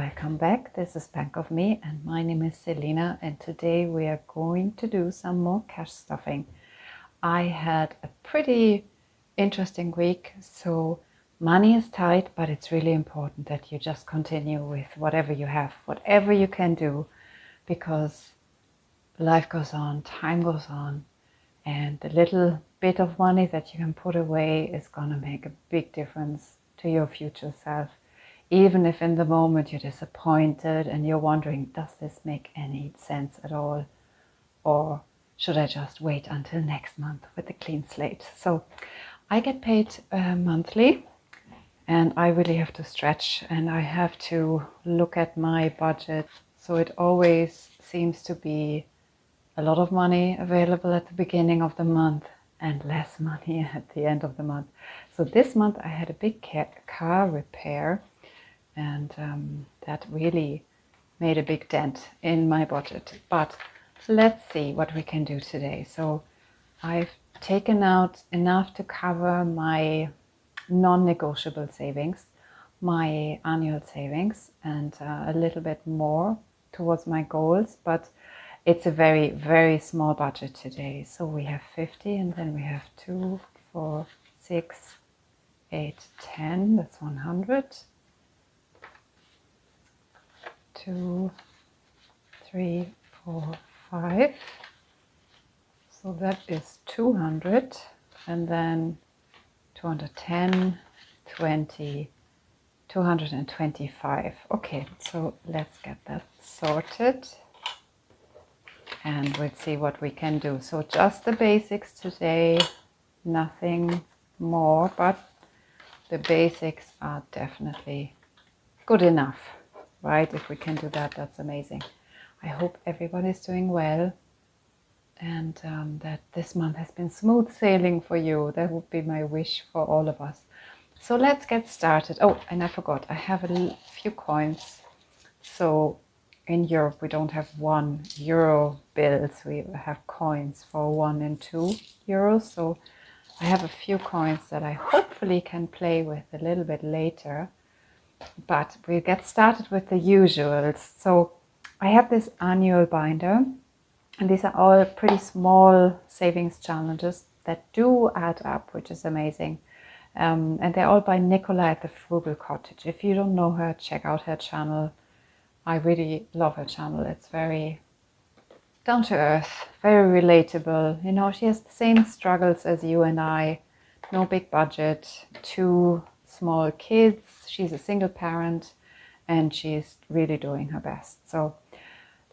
Welcome back. This is Back of Me and my name is Selena, and today we are going to do some more cash stuffing. I had a pretty interesting week, so money is tight, but it's really important that you just continue with whatever you have, whatever you can do, because life goes on, time goes on, and the little bit of money that you can put away is going to make a big difference to your future self. Even if in the moment you're disappointed and you're wondering, does this make any sense at all? Or should I just wait until next month with a clean slate? So I get paid monthly, and I really have to stretch and I have to look at my budget. So it always seems to be a lot of money available at the beginning of the month and less money at the end of the month. So this month I had a big car repair, and that really made a big dent in my budget. But let's see what we can do today. So I've taken out enough to cover my non-negotiable savings, my annual savings, and a little bit more towards my goals, but it's a very, very small budget today. So we have 50, and then we have 2, 4, 6, 8, 10, that's 100. 2, 3, 4, 5. So that is 200, and then 210, 20, 225. Okay, so let's get that sorted and we'll see what we can do. So just the basics today, nothing more, but the basics are definitely good enough. Right? If we can do that, that's amazing. I hope everybody's doing well, and that this month has been smooth sailing for you. That would be my wish for all of us. So let's get started. Oh, and I forgot, I have a few coins. So in Europe, we don't have €1 bills. We have coins for 1 and 2 euros. So I have a few coins that I hopefully can play with a little bit later. But we'll get started with the usuals. So I have this annual binder, and these are all pretty small savings challenges that do add up, which is amazing. And they're all by Nicola at the Frugal Cottage. If you don't know her, check out her channel. I really love her channel. It's very down to earth, very relatable. You know, she has the same struggles as you and I. No big budget, 2 small kids. She's a single parent and she's really doing her best. So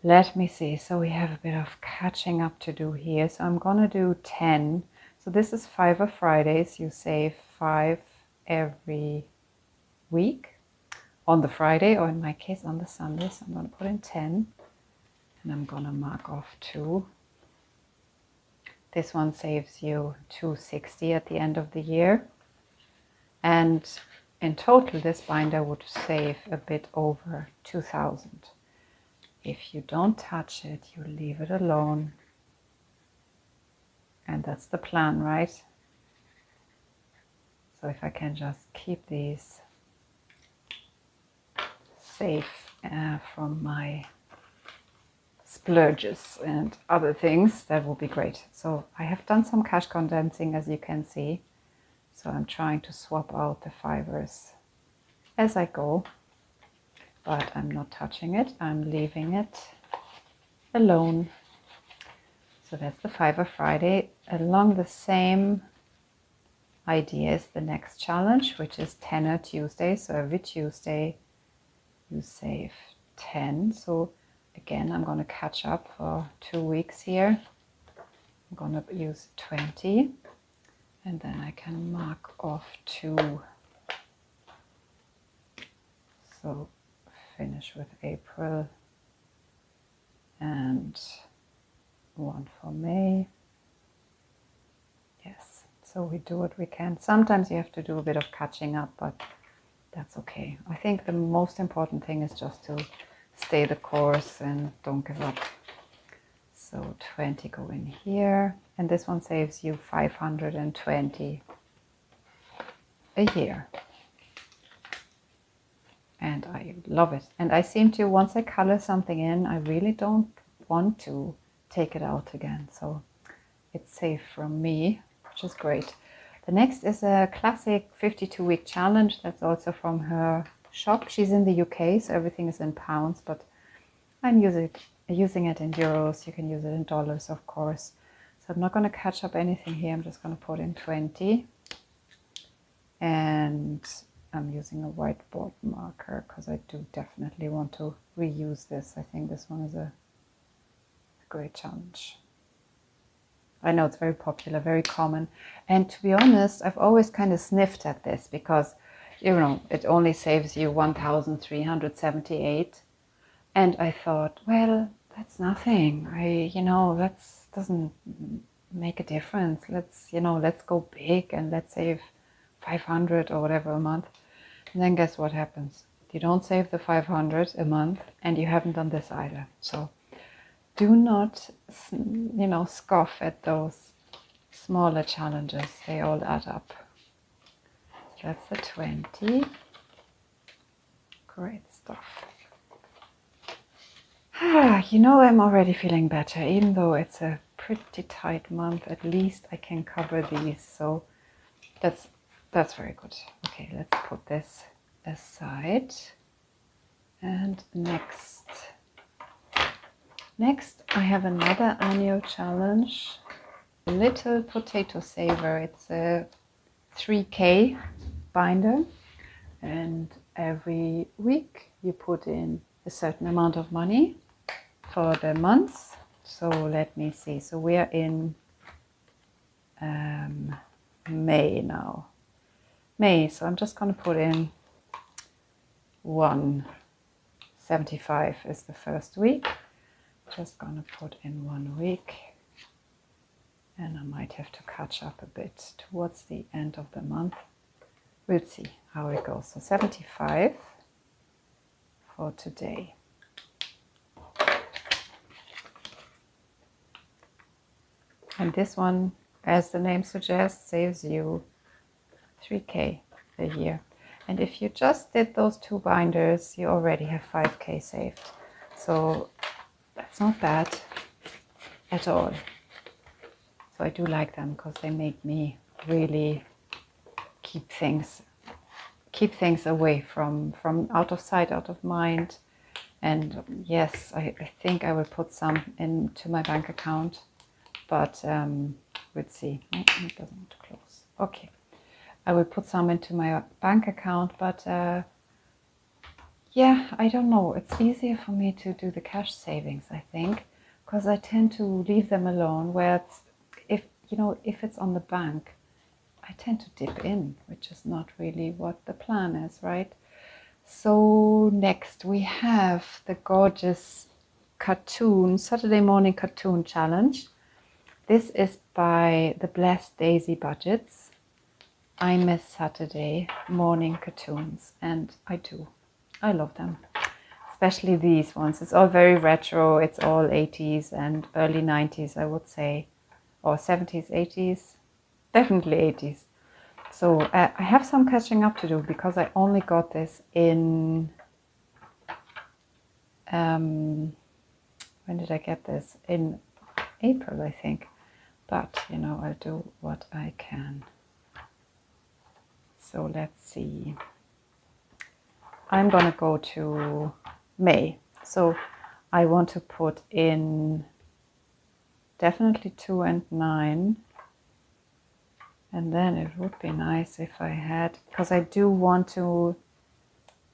let me see. So we have a bit of catching up to do here. So I'm gonna do 10. So this is 5 Fridays. You save 5 every week on the Friday, or in my case on the Sunday. So I'm gonna put in 10 and I'm gonna mark off 2. This one saves you 260 at the end of the year. And in total, this binder would save a bit over 2,000. If you don't touch it, you leave it alone. And that's the plan, right? So if I can just keep these safe from my splurges and other things, that will be great. So I have done some cash condensing, as you can see. So I'm trying to swap out the fivers as I go, but I'm not touching it. I'm leaving it alone. So that's the 5 Friday. Along the same idea is the next challenge, which is 10 Tuesday. So every Tuesday you save 10. So again, I'm going to catch up for 2 weeks here. I'm going to use 20. And then I can mark off 2. So finish with April and 1 for May. So we do what we can. Sometimes you have to do a bit of catching up, but that's okay. I think the most important thing is just to stay the course and don't give up. So 20 go in here, and this one saves you 520 a year. And I love it. And I seem to, once I color something in, I really don't want to take it out again. So it's safe from me, which is great. The next is a classic 52-week challenge. That's also from her shop. She's in the UK, so everything is in pounds, but I'm using it in euros. You can use it in dollars, of course. So I'm not going to catch up anything here. I'm just going to put in 20. And I'm using a whiteboard marker because I do definitely want to reuse this. I think this one is a great challenge. I know it's very popular, very common. And to be honest, I've always kind of sniffed at this because, you know, it only saves you 1,378. And I thought, well, that's nothing. That doesn't make a difference. Let's go big and let's save 500 or whatever a month. And then guess what happens? You don't save the 500 a month and you haven't done this either. So do not, scoff at those smaller challenges. They all add up. So that's the 20. Great stuff. I'm already feeling better, even though it's a pretty tight month. At least I can cover these. So that's very good. Okay, let's put this aside. And next I have another annual challenge, a little potato saver. It's a 3K binder, and every week you put in a certain amount of money for the months. So let me see. So we are in May now. So I'm just going to put in 175 is the first week. Just going to put in 1 week, and I might have to catch up a bit towards the end of the month. We'll see how it goes. So 75 for today. And this one, as the name suggests, saves you 3K a year. And if you just did those 2 binders, you already have 5K saved. So that's not bad at all. So I do like them because they make me really keep things away from out of sight, out of mind. And yes, I think I will put some into my bank account, but we'll see. Oh, it doesn't want to close. Okay. I will put some into my bank account, but yeah, I don't know. It's easier for me to do the cash savings, I think, because I tend to leave them alone. Where if it's on the bank, I tend to dip in, which is not really what the plan is, right? So next we have the gorgeous Saturday morning cartoon challenge. This is by the Blessed Daisy Budgets. I miss Saturday morning cartoons, and I do. I love them, especially these ones. It's all very retro. It's all 80s and early 90s, I would say, or 70s, 80s, definitely 80s. So I have some catching up to do because I only got this in, when did I get this? In April, I think. But, I'll do what I can. So let's see. I'm going to go to May. So I want to put in definitely 2 and 9. And then it would be nice if I had, because I do want to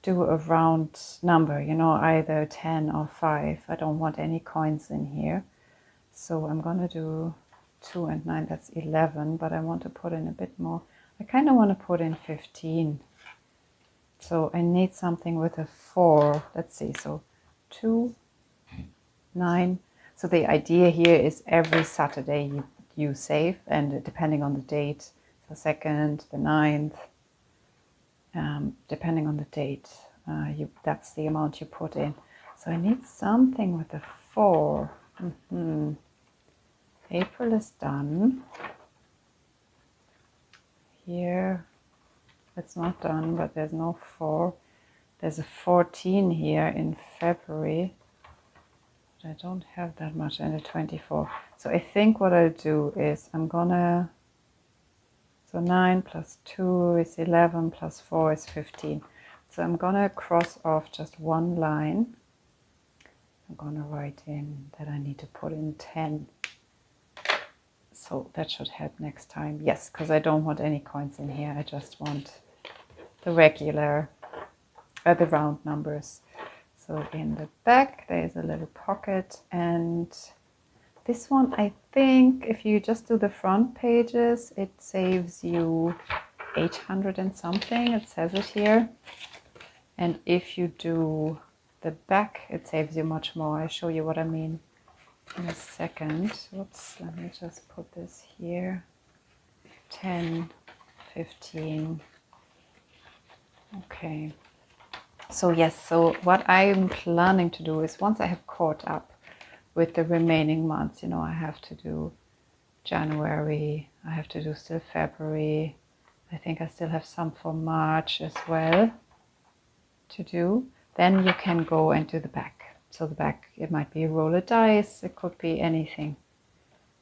do a round number, either 10 or 5. I don't want any coins in here. So I'm going to do 2 and 9, that's 11, but I want to put in a bit more. I kind of want to put in 15. So I need something with a 4. Let's see, so 2, 9. So the idea here is every Saturday you save, and depending on the date, the 2nd, the 9th, depending on the date. That's the amount you put in. So I need something with a 4. April is done. Here, it's not done, but there's no 4. There's a 14 here in February. But I don't have that much, and a 24. So I think what I'll do is I'm gonna, so 9 plus 2 is 11, plus 4 is 15. So I'm gonna cross off just one line. I'm gonna write in that I need to put in 10. So that should help next time. Yes, because I don't want any coins in here. I just want the regular, the round numbers. So in the back there's a little pocket, and this one, I think if you just do the front pages, it saves you 800 and something. It says it here. And if you do the back, it saves you much more. I'll show you what I mean in a second. Whoops, let me just put this here. 10, 15. Okay. So yes, so what I'm planning to do is once I have caught up with the remaining months, you know, I have to do January, I have to do still February. I think I still have some for March as well to do. Then you can go and do the back. So the back, it might be a roll of dice, it could be anything.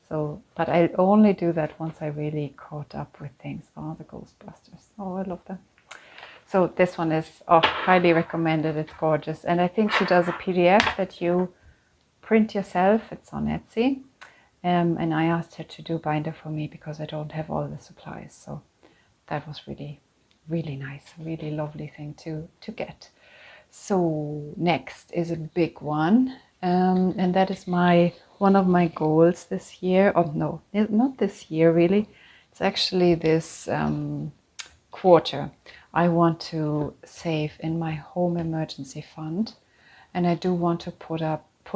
So, but I only do that once I really caught up with things. Oh, the Ghostbusters. Oh, I love them. So this one is highly recommended. It's gorgeous. And I think she does a PDF that you print yourself. It's on Etsy. And I asked her to do binder for me because I don't have all the supplies. So that was really, really nice. Really lovely thing to get. So next is a big one, and that is one of my goals this year. Oh no, not this year really. It's actually this quarter. I want to save in my home emergency fund, and I do want to put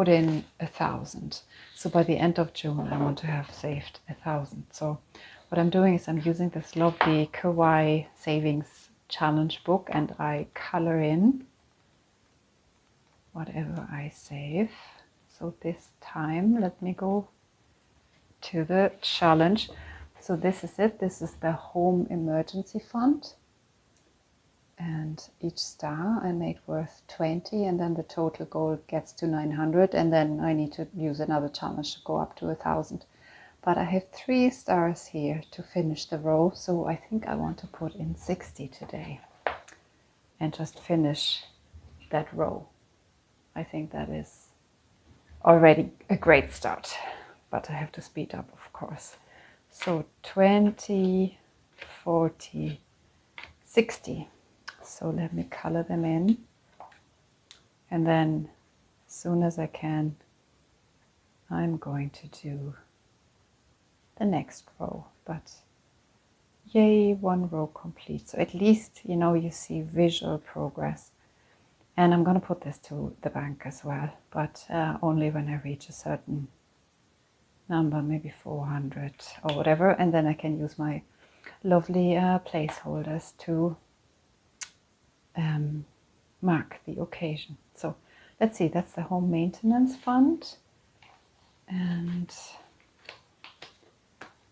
in 1,000. So by the end of June, I want to have saved 1,000. So what I'm doing is I'm using this lovely Kawaii Savings Challenge book, and I color in whatever I save. So this time, let me go to the challenge. So this is it. This is the home emergency fund. And each star I made worth 20, and then the total goal gets to 900, and then I need to use another challenge to go up to 1,000. But I have 3 stars here to finish the row, so I think I want to put in 60 today and just finish that row. I think that is already a great start, but I have to speed up, of course. So 20, 40, 60. So let me color them in. And then as soon as I can, I'm going to do the next row. But yay, 1 row complete. So at least, you know, you see visual progress. And I'm going to put this to the bank as well, but only when I reach a certain number, maybe 400 or whatever. And then I can use my lovely placeholders to mark the occasion. So let's see, that's the home maintenance fund. And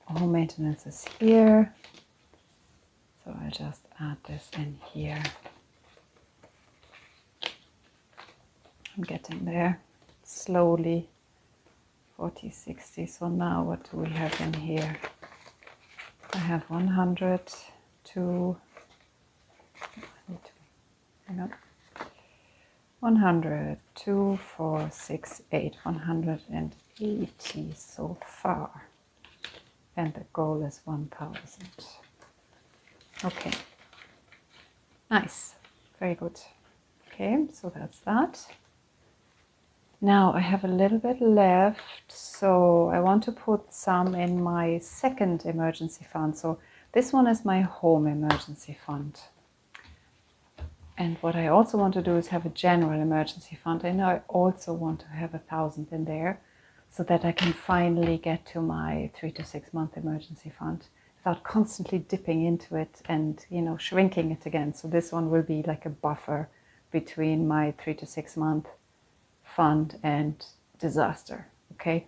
home maintenance is here. So I'll just add this in here. I'm getting there slowly. 40, 60. So now what do we have in here? I have 100, 2, hang on. 100, 2, 4, 6, 8, 180 so far. And the goal is 1,000. Okay. Nice. Very good. Okay, so that's that. Now I have a little bit left, so I want to put some in my second emergency fund. So this one is my home emergency fund. And what I also want to do is have a general emergency fund. And I also want to have 1,000 in there so that I can finally get to my 3 to 6 month emergency fund. without constantly dipping into it and, you know, shrinking it again. So this one will be like a buffer between my 3 to 6 month fund and disaster. Okay,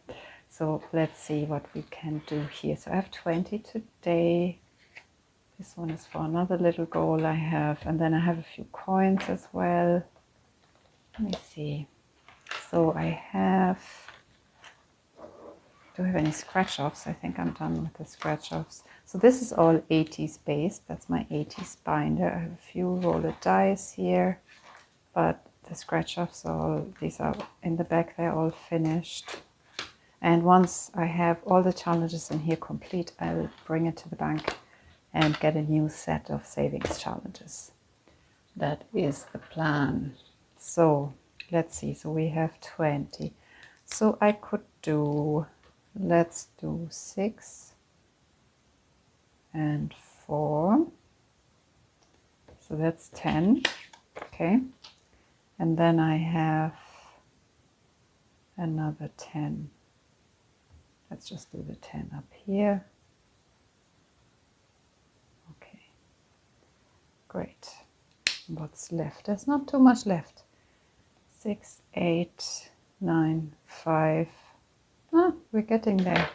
so let's see what we can do here. So I have 20 today. This one is for another little goal I have, and then I have a few coins as well. Let me see. So I have, do I have any scratch offs? I think I'm done with the scratch offs. So this is all 80s based. That's my 80s binder. I have a few roller dice here, but the scratch offs are all, these are in the back, they're all finished. And once I have all the challenges in here complete, I'll bring it to the bank and get a new set of savings challenges. That is the plan. So let's see. So we have 20. So I could do, let's do 6 and 4. So that's 10. Okay. And then I have another 10. Let's just do the 10 up here. Okay. Great. What's left? There's not too much left. 6, 8, 9, 5. Ah, we're getting there.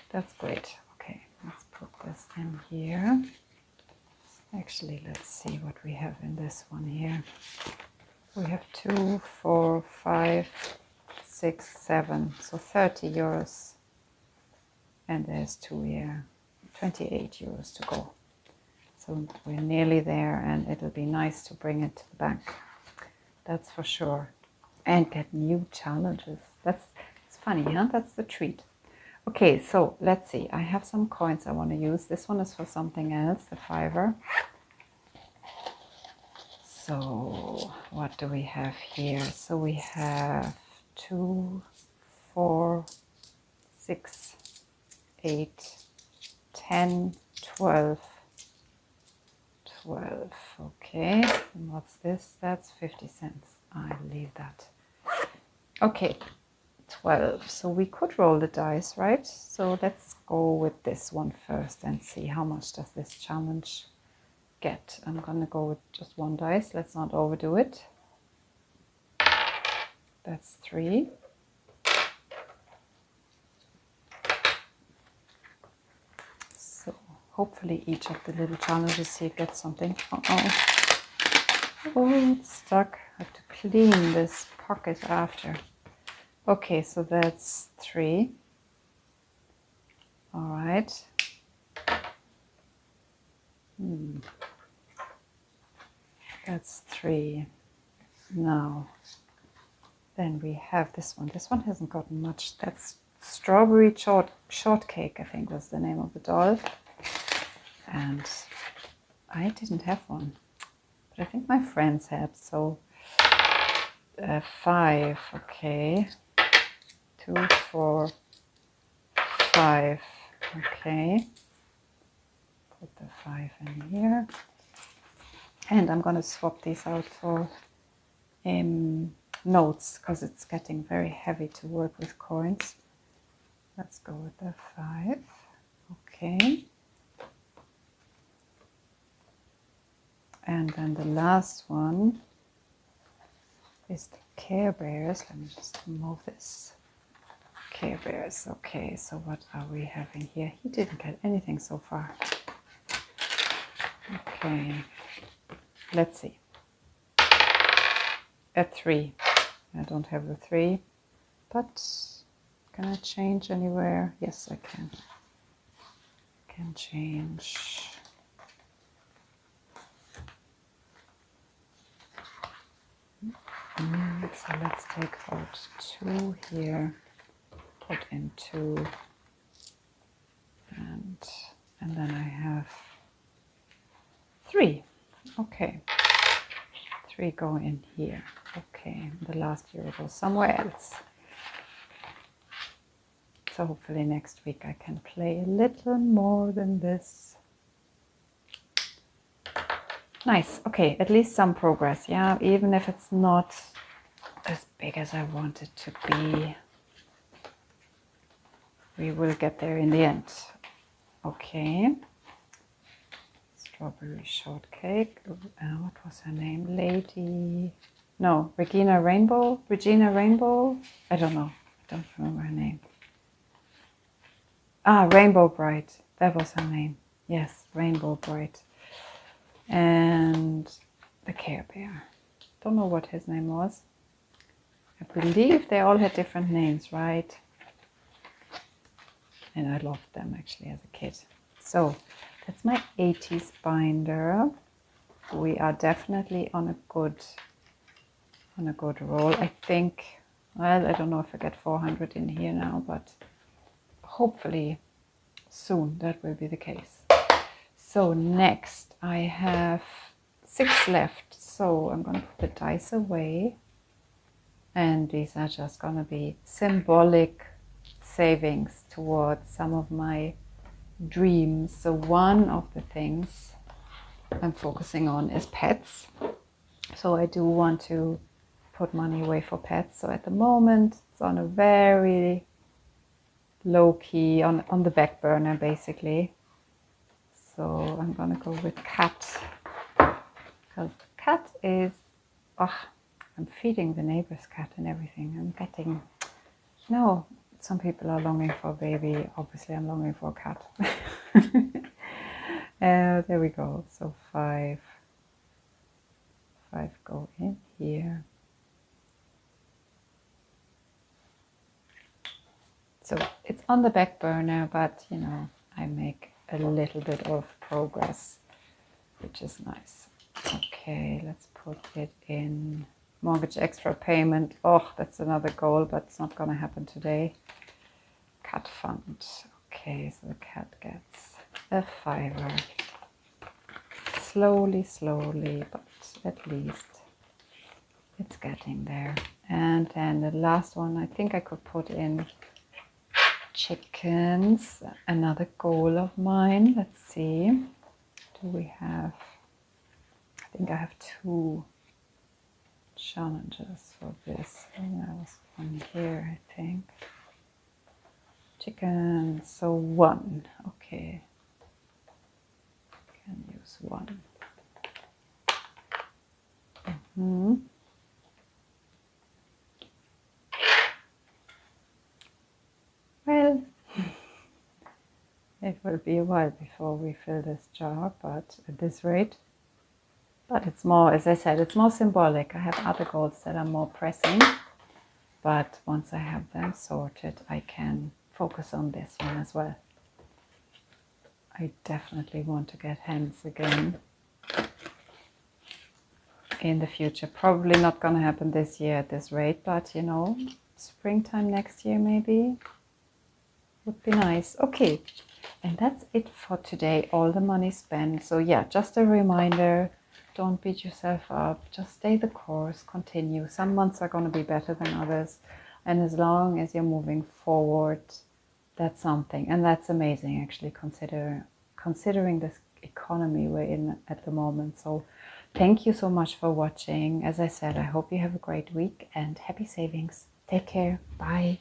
That's great. Okay, let's put this in here. Actually, let's see what we have in this one here. We have 2, 4, 5, 6, 7. So 30 euros. And there's 2 here. 28 euros to go. So we're nearly there, and it'll be nice to bring it to the bank. That's for sure. And get new challenges. It's funny, huh? That's the treat. Okay, so let's see. I have some coins I want to use. This one is for something else, the $5. So what do we have here? So we have 2, 4, 6, 8, 10, 12. 12. Okay, and what's this? That's 50 cents. I'll leave that. Okay, 12. So we could roll the dice, right? So let's go with this one first and see how much does this challenge get. I'm gonna go with just one dice. Let's not overdo it. That's 3. So hopefully each of the little challenges here gets something. Oh, it's stuck. I have to clean this pocket after. Okay, so that's 3. All right. That's 3. Now, then we have this one. This one hasn't gotten much. That's Strawberry Shortcake, I think was the name of the doll. And I didn't have one, but I think my friends had. So 5, okay. 2, 4, 5, okay. Put the 5 in here. And I'm going to swap these out for notes, because it's getting very heavy to work with coins. Let's go with the 5. Okay. And then the last one is the Care Bears. Let me just move this. Care Bears. Okay, so what are we having here? He didn't get anything so far. Okay. Let's see. A 3. I don't have a 3, but can I change anywhere? Yes, I can. I can change. So let's take out 2 here, put in 2, and then I have 3. Okay, 3 go in here. Okay, the last euro goes somewhere else. So hopefully next week I can play a little more than this. Nice. Okay, at least some progress. Yeah, even if it's not as big as I want it to be, we will get there in the end. Okay. Strawberry shortcake. What was her name? Regina Rainbow? Regina Rainbow? I don't know. I don't remember her name. Rainbow Bright. That was her name. Yes, Rainbow Bright. And the Care Bear. Don't know what his name was. I believe they all had different names, right? And I loved them actually as a kid. So that's my 80s binder. We are definitely on a good roll. I think, well, I don't know if I get 400 in here now, but hopefully soon that will be the case. So next I have 6 left. So I'm going to put the dice away. And these are just going to be symbolic savings towards some of my dreams. So one of the things I'm focusing on is pets. So I do want to put money away for pets. So at the moment it's on a very low key, on the back burner basically. So I'm gonna go with cat, because cat is, I'm feeding the neighbor's cat and everything. I'm getting, some people are longing for a baby. Obviously I'm longing for a cat. There we go. So 5 go in here. So it's on the back burner, but I make a little bit of progress, which is nice. Okay, let's put it in mortgage extra payment. Oh, that's another goal, but it's not going to happen today. Cat fund. Okay, so the cat gets a $5. Slowly, but at least it's getting there. And then the last one, I think I could put in chickens, another goal of mine. Let's see, do we have, I think I have 2 challenges for this. And there was one here, I think. Chickens, so 1, okay. Can use 1. Well, it will be a while before we fill this jar, but at this rate. But it's more, as I said, it's more symbolic. I have other goals that are more pressing, but once I have them sorted, I can focus on this one as well. I definitely want to get hens again in the future. Probably not going to happen this year at this rate, but springtime next year maybe would be nice. Okay, and that's it for today. All the money spent. So yeah, just a reminder, don't beat yourself up. Just stay the course, continue. Some months are going to be better than others, and as long as you're moving forward, that's something. And that's amazing actually, considering this economy we're in at the moment. So thank you so much for watching. As I said, I hope you have a great week and happy savings. Take care. Bye.